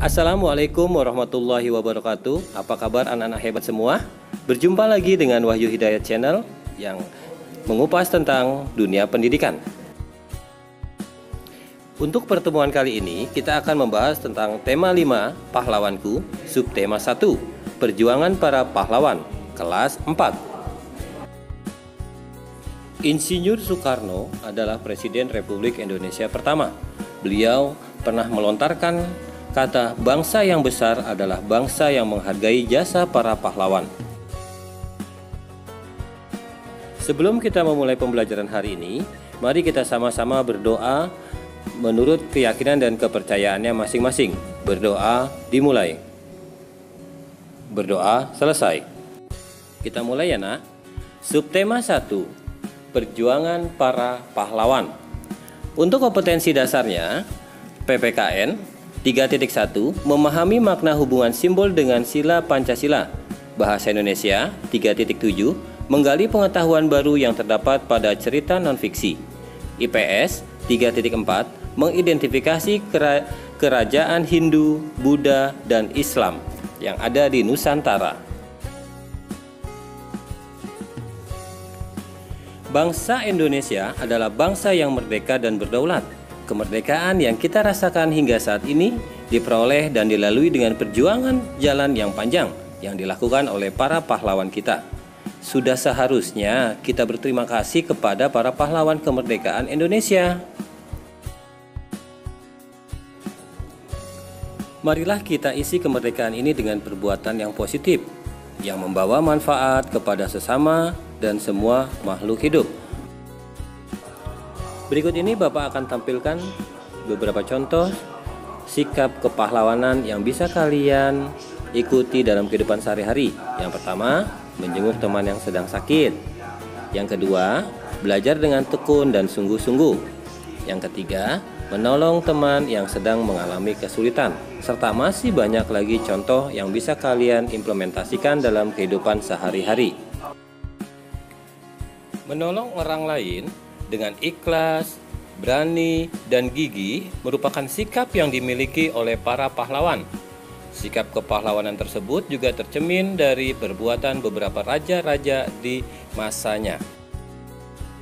Assalamualaikum warahmatullahi wabarakatuh. Apa kabar anak-anak hebat semua? Berjumpa lagi dengan Wahyu Hidayat Channel yang mengupas tentang dunia pendidikan. Untuk pertemuan kali ini kita akan membahas tentang tema 5 pahlawanku, subtema 1 perjuangan para pahlawan, kelas 4. Insinyur Soekarno adalah Presiden Republik Indonesia pertama. Beliau pernah melontarkan kata bangsa yang besar adalah bangsa yang menghargai jasa para pahlawan. Sebelum kita memulai pembelajaran hari ini, mari kita sama-sama berdoa menurut keyakinan dan kepercayaannya masing-masing. Berdoa dimulai. Berdoa selesai. Kita mulai ya nak. Subtema 1, perjuangan para pahlawan. Untuk kompetensi dasarnya, PPKN 3.1 memahami makna hubungan simbol dengan sila Pancasila. Bahasa Indonesia 3.7 menggali pengetahuan baru yang terdapat pada cerita non-fiksi. IPS 3.4 mengidentifikasi kerajaan Hindu, Buddha, dan Islam yang ada di Nusantara. Bangsa Indonesia adalah bangsa yang merdeka dan berdaulat. Kemerdekaan yang kita rasakan hingga saat ini diperoleh dan dilalui dengan perjuangan jalan yang panjang yang dilakukan oleh para pahlawan kita. Sudah seharusnya kita berterima kasih kepada para pahlawan kemerdekaan Indonesia. Marilah kita isi kemerdekaan ini dengan perbuatan yang positif, yang membawa manfaat kepada sesama dan semua makhluk hidup. Berikut ini Bapak akan tampilkan beberapa contoh sikap kepahlawanan yang bisa kalian ikuti dalam kehidupan sehari-hari. Yang pertama, menjenguk teman yang sedang sakit. Yang kedua, belajar dengan tekun dan sungguh-sungguh. Yang ketiga, menolong teman yang sedang mengalami kesulitan. Serta masih banyak lagi contoh yang bisa kalian implementasikan dalam kehidupan sehari-hari. Menolong orang lain dengan ikhlas, berani, dan gigih merupakan sikap yang dimiliki oleh para pahlawan. Sikap kepahlawanan tersebut juga tercermin dari perbuatan beberapa raja-raja di masanya.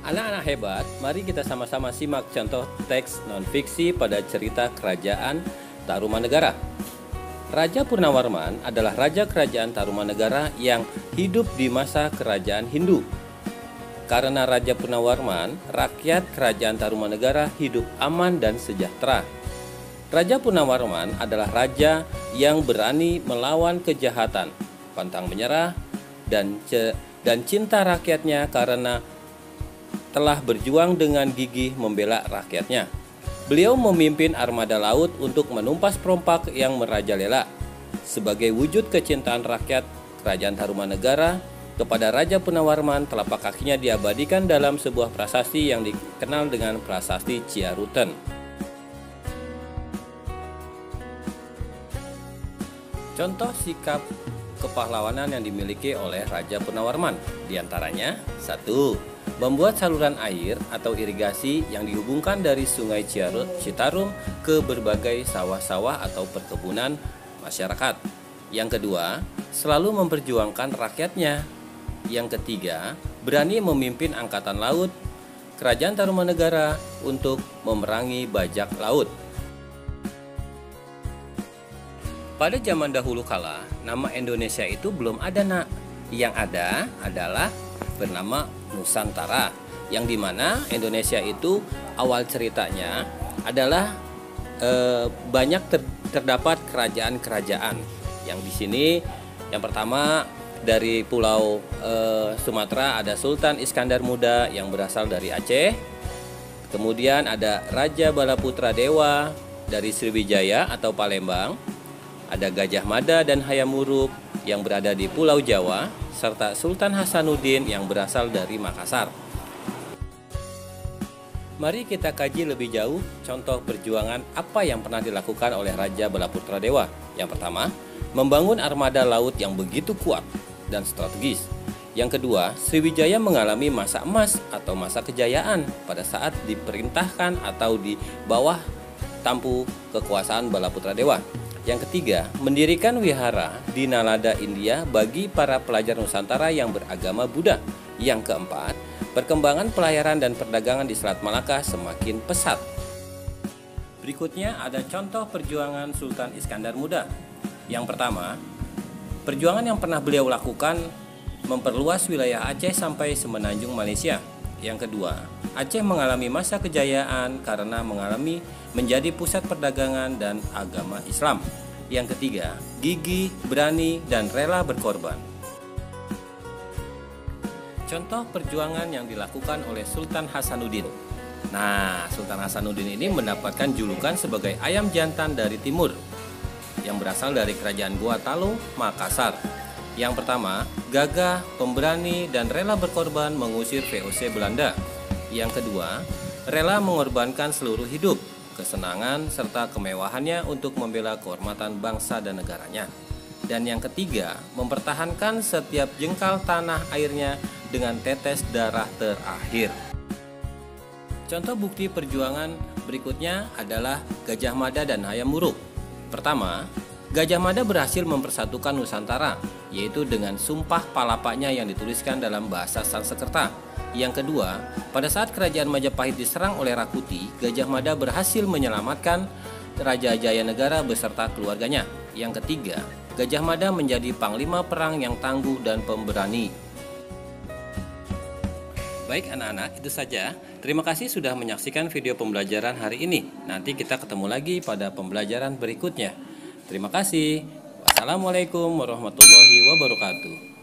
Anak-anak hebat, mari kita sama-sama simak contoh teks non-fiksi pada cerita Kerajaan Tarumanegara. Raja Purnawarman adalah raja kerajaan Tarumanegara yang hidup di masa kerajaan Hindu. Karena Raja Purnawarman, rakyat kerajaan Tarumanegara hidup aman dan sejahtera. Raja Purnawarman adalah raja yang berani melawan kejahatan, pantang menyerah, dan cinta rakyatnya karena telah berjuang dengan gigih membela rakyatnya. Beliau memimpin armada laut untuk menumpas perompak yang merajalela. Sebagai wujud kecintaan rakyat kerajaan Tarumanegara kepada Raja Purnawarman, telapak kakinya diabadikan dalam sebuah prasasti yang dikenal dengan Prasasti Ciaruten. Contoh sikap kepahlawanan yang dimiliki oleh Raja Purnawarman diantaranya 1. Membuat saluran air atau irigasi yang dihubungkan dari Sungai Citarum ke berbagai sawah-sawah atau perkebunan masyarakat. Yang kedua, selalu memperjuangkan rakyatnya. Yang ketiga, berani memimpin angkatan laut Kerajaan Tarumanegara untuk memerangi bajak laut. Pada zaman dahulu kala, nama Indonesia itu belum ada nak. Yang ada adalah bernama Nusantara, yang dimana Indonesia itu awal ceritanya adalah banyak terdapat kerajaan-kerajaan. Yang di sini yang pertama dari Pulau Sumatera ada Sultan Iskandar Muda yang berasal dari Aceh. Kemudian ada Raja Balaputra Dewa dari Sriwijaya atau Palembang. Ada Gajah Mada dan Hayam Wuruk yang berada di Pulau Jawa, serta Sultan Hasanuddin yang berasal dari Makassar. Mari kita kaji lebih jauh contoh perjuangan apa yang pernah dilakukan oleh Raja Balaputra Dewa. Yang pertama, membangun armada laut yang begitu kuat dan strategis. Yang kedua, Sriwijaya mengalami masa emas atau masa kejayaan pada saat diperintahkan atau di bawah tampu kekuasaan Balaputra Dewa. Yang ketiga, mendirikan wihara di Nalanda, India bagi para pelajar Nusantara yang beragama Buddha. Yang keempat, perkembangan pelayaran dan perdagangan di Selat Malaka semakin pesat. Berikutnya ada contoh perjuangan Sultan Iskandar Muda. Yang pertama, perjuangan yang pernah beliau lakukan memperluas wilayah Aceh sampai semenanjung Malaysia. Yang kedua, Aceh mengalami masa kejayaan karena menjadi pusat perdagangan dan agama Islam. Yang ketiga, gigih, berani, dan rela berkorban. Contoh perjuangan yang dilakukan oleh Sultan Hasanuddin. Nah, Sultan Hasanuddin ini mendapatkan julukan sebagai ayam jantan dari timur yang berasal dari kerajaan Gua Talo, Makassar. Yang pertama, gagah, pemberani, dan rela berkorban mengusir VOC Belanda. Yang kedua, rela mengorbankan seluruh hidup, kesenangan, serta kemewahannya untuk membela kehormatan bangsa dan negaranya. Dan yang ketiga, mempertahankan setiap jengkal tanah airnya dengan tetes darah terakhir. Contoh bukti perjuangan berikutnya adalah Gajah Mada dan Hayam Wuruk. Pertama, Gajah Mada berhasil mempersatukan Nusantara, yaitu dengan Sumpah Palapanya yang dituliskan dalam bahasa Sanskerta. Yang kedua, pada saat kerajaan Majapahit diserang oleh Rakuti, Gajah Mada berhasil menyelamatkan Raja Jayanegara beserta keluarganya. Yang ketiga, Gajah Mada menjadi panglima perang yang tangguh dan pemberani. Baik anak-anak, itu saja. Terima kasih sudah menyaksikan video pembelajaran hari ini. Nanti kita ketemu lagi pada pembelajaran berikutnya. Terima kasih. Wassalamualaikum warahmatullahi wabarakatuh.